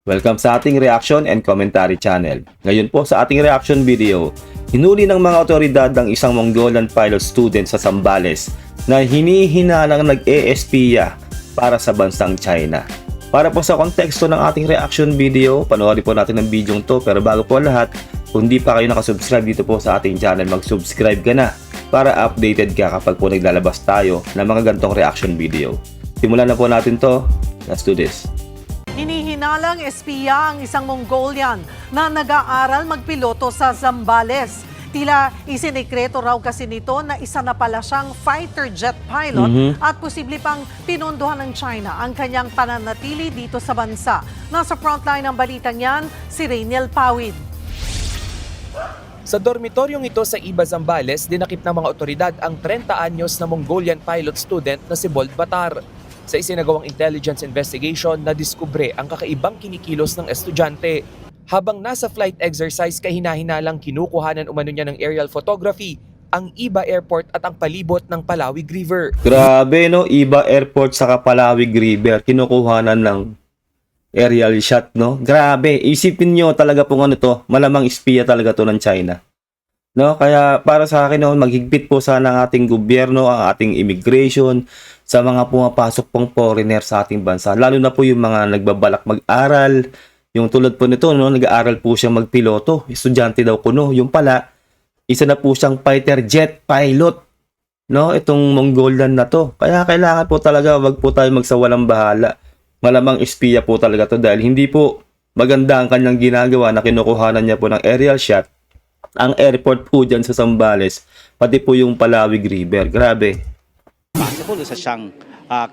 Welcome sa ating reaction and commentary channel. Ngayon po sa ating reaction video, hinuli ng mga otoridad ang isang Mongolian pilot student sa Zambales na hinihinalang nag-e-espiya para sa bansang China. Para po sa konteksto ng ating reaction video, panoorin po natin ang video to, pero bago po lahat, kung di pa kayo nakasubscribe dito po sa ating channel, mag-subscribe ka na para updated ka kapag po naglalabas tayo ng mga gantong reaction video. Simulan na po natin to. Let's do this. Hinihinalang espiya ang isang Mongolian na nag-aaral magpiloto sa Zambales. Tila isinekreto raw kasi nito na isa na pala siyang fighter jet pilot at posible pang pinondohan ng China ang kanyang pananatili dito sa bansa. Nasa frontline ng balitang yan, si Rainiel Pawid. Sa dormitoryong ito sa Iba, Zambales, dinakip ng mga otoridad ang 30 anyos na Mongolian pilot student na si Bold Batar. Sa isinagawang intelligence investigation, nadiskubre ang kakaibang kinikilos ng estudyante. Habang nasa flight exercise, kahinahinalang kinukuhanan umano niya ng aerial photography ang Iba Airport at ang palibot ng Palawig River. Grabe no, Iba Airport sa Palawig River, kinukuhanan ng aerial shot no. Grabe, isipin nyo talaga pong ano to, malamang espiya talaga to ng China. No, kaya para sa akin no, maghigpit po sana ang ating gobyerno, ang ating immigration sa mga pumapasok pong foreigner sa ating bansa. Lalo na po yung mga nagbabalak mag-aral, yung tulad po nito no, nag-aaral po siyang magpiloto, estudyante daw kuno, yung pala isa na po siyang fighter jet pilot. No, itong Mongolian na to. Kaya kailangan po talaga wag po tayo magsawalang bahala. Malamang espiya po talaga to dahil hindi po maganda ang kanyang ginagawa na kinukuhanan niya po ng aerial shot ang airport po dyan sa Zambales, pati po yung Palawig River. Grabe. Possible isa siyang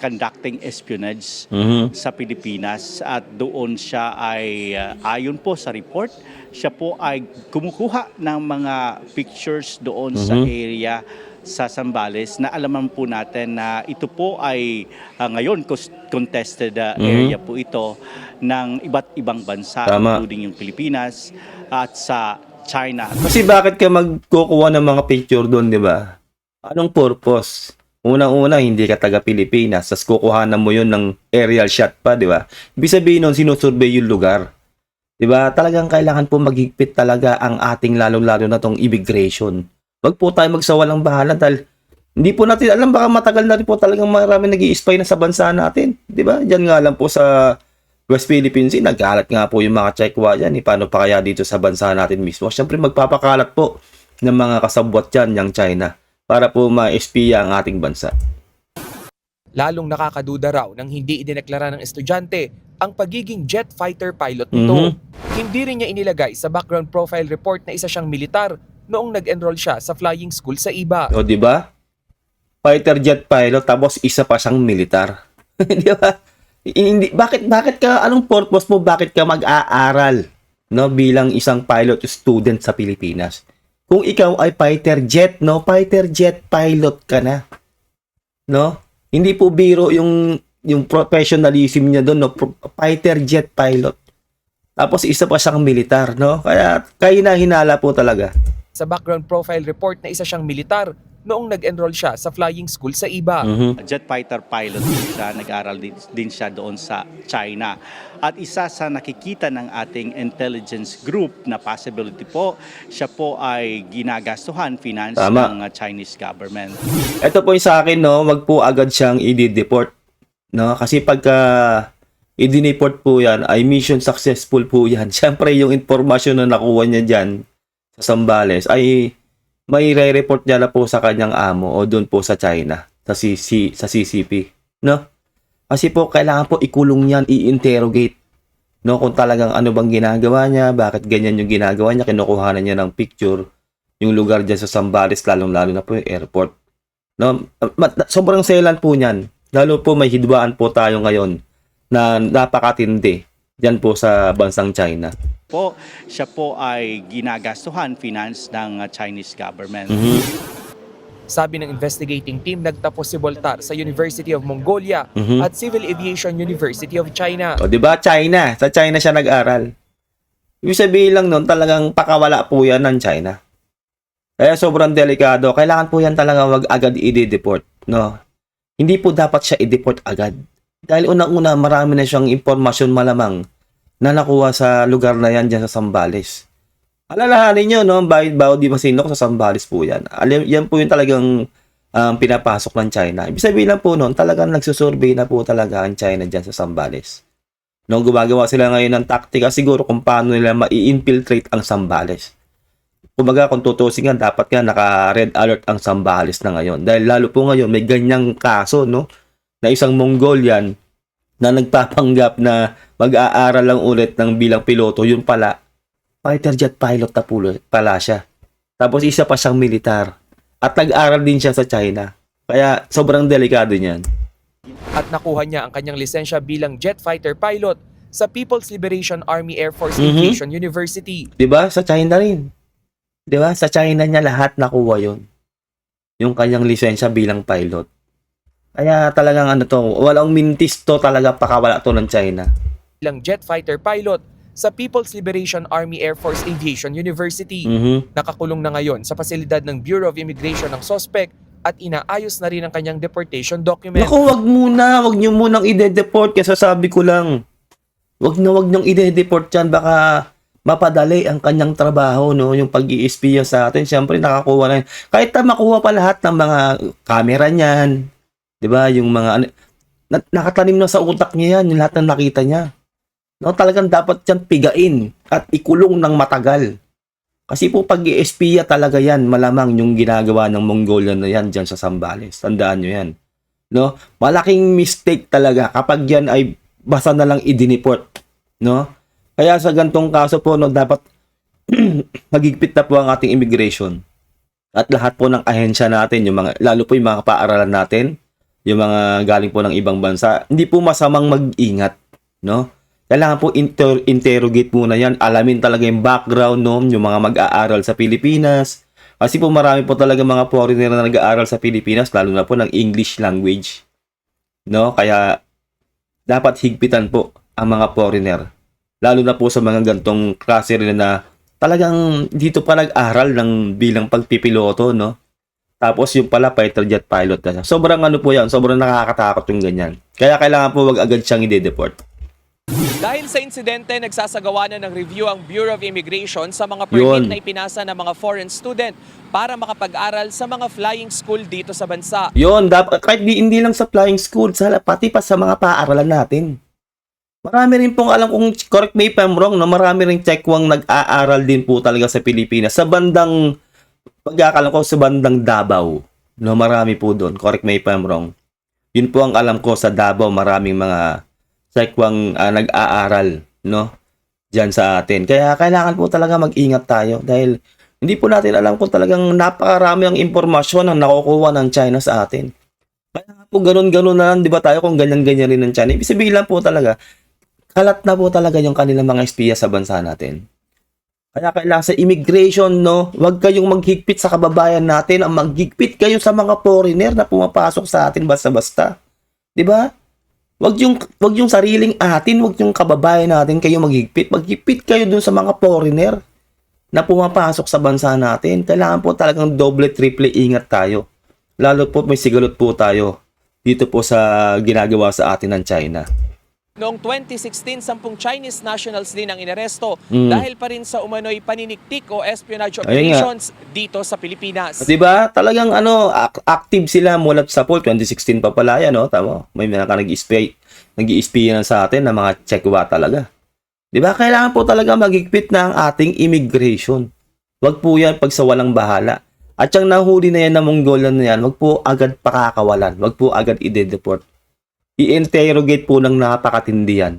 conducting espionage sa Pilipinas at doon siya ay ayon po sa report, siya po ay kumukuha ng mga pictures doon sa area sa Zambales na alaman po natin na ito po ay ngayon contested area po ito ng iba't ibang bansa. Tama. Including yung Pilipinas at sa China. Kasi bakit ka magkukuha ng mga picture doon, di ba? Anong purpose? Unang-una, hindi ka taga Pilipinas, tas kukuhanan mo yun ng aerial shot pa, di ba? Ibig sabihin nun, sinusurvey yung lugar. Di ba? Talagang kailangan po maghigpit talaga ang ating lalong-lalo na tong immigration. Wag po tayo magsawalang bahala dahil hindi po natin alam, baka matagal na rin po talagang marami nag-i-spy na sa bansa natin. Di ba? Diyan nga lang po sa West Philippine Sea, nagkalat nga po yung mga Chekwa dyan. Paano pa kaya dito sa bansa natin mismo? Siyempre magpapakalat po ng mga kasabwat dyan, yung China, para po ma-espiya ang ating bansa. Lalong nakakaduda raw nang hindi idineklara ng estudyante ang pagiging jet fighter pilot nito. Hindi rin niya inilagay sa background profile report na isa siyang militar noong nag-enroll siya sa flying school sa Iba. O, di ba? Fighter jet pilot, tapos isa pa siyang militar. Di ba? Hindi, bakit ka, anong purpose mo, bakit ka mag-aaral no, bilang isang pilot student sa Pilipinas? Kung ikaw ay fighter jet, no, fighter jet pilot ka na. No? Hindi po biro yung professionalism niya doon, no, fighter jet pilot. Tapos isa pa siyang militar, no? Kaya kahina-hinala po talaga. Sa background profile report na isa siyang militar noong nag-enroll siya sa flying school sa Iba. Jet fighter pilot din siya, nag-aral din siya doon sa China. At isa sa nakikita ng ating intelligence group na possibility po, siya po ay ginagastuhan, finance ng Chinese government. Ito po yung sa akin, no, wag po agad siyang i-deport. No? Kasi pagka i-deport po yan, ay mission successful po yan. Siyempre, yung informasyon na nakuha niya dyan sa Zambales ay may re-report niya na po sa kanyang amo o doon po sa China, sa CCP, no? Kasi po kailangan po ikulong yan, i-interrogate, no? Kung talagang ano bang ginagawa niya, bakit ganyan yung ginagawa niya, kinukuhanan niya ng picture, yung lugar dyan sa Zambales, lalong-lalo na po yung airport, no? Sobrang selan po niyan, lalo po may hidwaan po tayo ngayon na napakatindi dyan po sa bansang China. Siya po ay ginagastuhan, finance ng Chinese government. Sabi ng investigating team, nagtapos si Boltar sa University of Mongolia at Civil Aviation University of China. O, di ba? China. Sa China siya nag-aral. Ibig sabihin lang nun, talagang pakawala po yan ng China. Kaya sobrang delikado. Kailangan po yan talaga wag agad i-deport. No? Hindi po dapat siya i-deport agad. Dahil unang-una, marami na siyang impormasyon malamang na nakuha sa lugar na yan dyan sa Zambales. Alalahanin nyo, no? Bayad di Masinloc sa Zambales po yan. Yan po yung talagang pinapasok ng China. Ibig sabihin lang po noon, talagang nagsusurvey na po talaga ang China dyan sa Zambales. No, gumagawa sila ngayon ng taktika siguro kung paano nila ma-infiltrate ang Zambales. Kumbaga kung tutusin nga, dapat nga naka-red alert ang Zambales na ngayon. Dahil lalo po ngayon, may ganyang kaso, no? Na isang Mongolian na nagpapanggap na mag-aaral lang ulit ng bilang piloto, yun pala, fighter jet pilot na pala siya. Tapos isa pa siyang militar. At nag-aral din siya sa China. Kaya sobrang delikado niyan. At nakuha niya ang kanyang lisensya bilang jet fighter pilot sa People's Liberation Army Air Force Aviation University. 'Di ba? Sa China rin. 'Di ba? Sa China niya lahat nakuha 'yon. Yung kanyang lisensya bilang pilot. Kaya talagang walang mintis to talaga pakawala to ng China. Bilang jet fighter pilot sa People's Liberation Army Air Force Aviation University. Nakakulong na ngayon sa pasilidad ng Bureau of Immigration ng suspect at inaayos na rin ang kanyang deportation document. Naku, wag niyo munang ide-deport kasi sabi ko lang. Wag niyong ide-deport yan, baka mapadali ang kanyang trabaho, no, yung pag-i-espiya sa atin. Siyempre nakakuha na yun. Kahit na makuha pa lahat ng mga camera niyan, 'di ba? Yung mga nakatanim na sa utak niya yan, yung lahat ng nakita niya. No, talagang dapat yan pigain at ikulong ng matagal. Kasi po pag i-espiya talaga yan, malamang yung ginagawa ng Mongolian na yan dyan sa Zambales. Tandaan nyo yan. No? Malaking mistake talaga kapag yan ay basta na lang i-deport. No? Kaya sa gantong kaso po, no, dapat magigpit na po ang ating immigration. At lahat po ng ahensya natin, yung mga, lalo po yung mga paaralan natin, yung mga galing po ng ibang bansa, hindi po masamang mag-ingat. No? Kailangan po interrogate muna yan. Alamin talaga yung background, no? Yung mga mag-aaral sa Pilipinas. Kasi po marami po talaga mga foreigner na nag-aaral sa Pilipinas, lalo na po ng English language. No? Kaya dapat higpitan po ang mga foreigner. Lalo na po sa mga gantong klase rin na talagang dito pa nag-aral ng bilang pagpipiloto, no? Tapos yung pala fighter jet pilot na siya. Sobrang po yan, sobrang nakakatakot yung ganyan. Kaya kailangan po wag agad siyang i-deport. Dahil sa insidente, nagsasagawa na ng review ang Bureau of Immigration sa mga permit na ipinasa ng mga foreign student para makapag-aral sa mga flying school dito sa bansa. Yun, kahit hindi lang sa flying school, pati pa sa mga paaralan natin. Marami rin pong alam kung correct me if I'm wrong, no? Marami rin Checkwang nag-aaral din po talaga sa Pilipinas. Sa bandang, pagkakalam ko, sa bandang Davao. No, marami po doon. Correct me if I'm wrong. Yun po ang alam ko sa Davao, maraming mga Checkwang nag-aaral, no? Diyan sa atin. Kaya kailangan po talaga mag-ingat tayo dahil hindi po natin alam kung talagang napakarami ang impormasyon ang nakukuha ng China sa atin. Kaya po ganun-ganun na lang, di ba tayo kung ganyan-ganyan rin ng China. Ibig sabihin lang po talaga, kalat na po talaga yung kanilang mga espiya sa bansa natin. Kaya kailangan sa immigration, no? Huwag kayong maghigpit sa kababayan natin, ang maghigpit kayo sa mga foreigner na pumapasok sa atin basta-basta. Di ba? Wag yung sariling atin, wag yung kababayan natin kayo maghigpit. Maghigpit kayo dun sa mga foreigner na pumapasok sa bansa natin. Kailangan po talagang doble, triple ingat tayo. Lalo po may sigalot po tayo dito po sa ginagawa sa atin ng China. Noong 2016, 10 Chinese nationals din ang inaresto dahil pa rin sa umano'y paniniktik o espionage operations dito sa Pilipinas. Diba? Talagang active sila mula sa poll. 2016 pa pala yan, no? Tama. May mga nag-i-spy na sa atin na mga Chekwa talaga. Diba? Kailangan po talaga magigpit na ang ating immigration. Wag po yan pag sa walang bahala. At yung nahuli na yan na Mongolian na yan, wag po agad pakakawalan. Wag po agad i-deport. I-interrogate po ng napakatindi yan.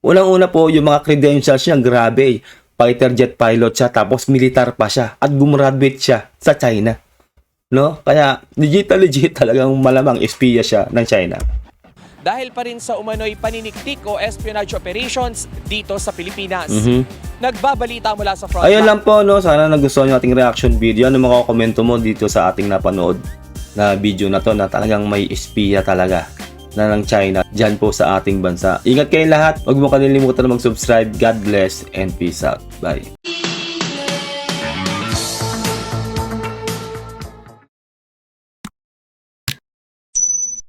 Unang-una po, yung mga credentials niya, grabe. Fighter jet pilot siya, tapos militar pa siya. At gumraduate siya sa China. No? Kaya, legit talagang malamang espiya siya ng China. Dahil pa rin sa umano'y paniniktik o espionage operations dito sa Pilipinas. Nagbabalita mula sa Frontline. Ayun lang po, no? Sana nagustuhan nyo ating reaction video. Ano mga komento mo dito sa ating napanood na video na to na talagang may espiya talaga na ng China dyan po sa ating bansa. Ingat kayo lahat. Huwag mo kalilimutan na mag-subscribe. God bless and peace out. Bye.